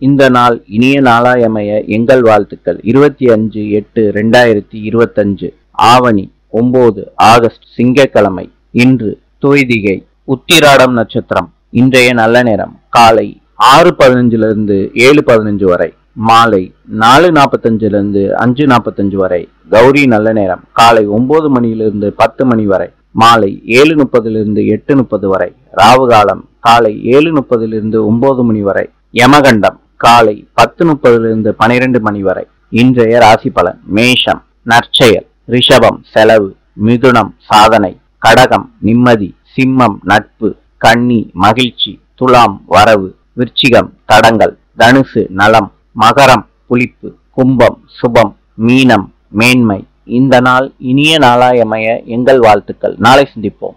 இந்த நாள் இனிய நாளாயமைய எங்கள் வாழ்த்துக்கள். 25/8/2025 ஆவணி 9 ஆகஸ்ட் சிங்கக்கிழமை. இன்று துய்திகை உத்திராடம் நட்சத்திரம். இன்றைய நல்ல நேரம் காலை 6:15 7:15 வரை, மாலை 4:45 5:45 வரை. கௌரி நல்ல நேரம் காலை 9 மணியிலிருந்து 10 மணி வரை, மாலை 7:30 8:30 வரை. ராவு காலம் காலை 7:30 9 மணி வரை. யமகண்டம் காலை 10:30 12 மணி வரை. இன்றைய ராசி பலன். மேஷம் நற்செயல், ரிஷபம் செலவு, மிதுனம் சாதனை, கடகம் நிம்மதி, சிம்மம் நட்பு, கன்னி மகிழ்ச்சி, துலாம் வரவு, விருச்சிகம் தடங்கள், தனுசு நலம், மகரம் புளிப்பு, கும்பம் சுபம், மீனம் மேன்மை. இந்த நாள் இனிய நாளாயமைய எங்கள் வாழ்த்துக்கள். நாளை சந்திப்போம்.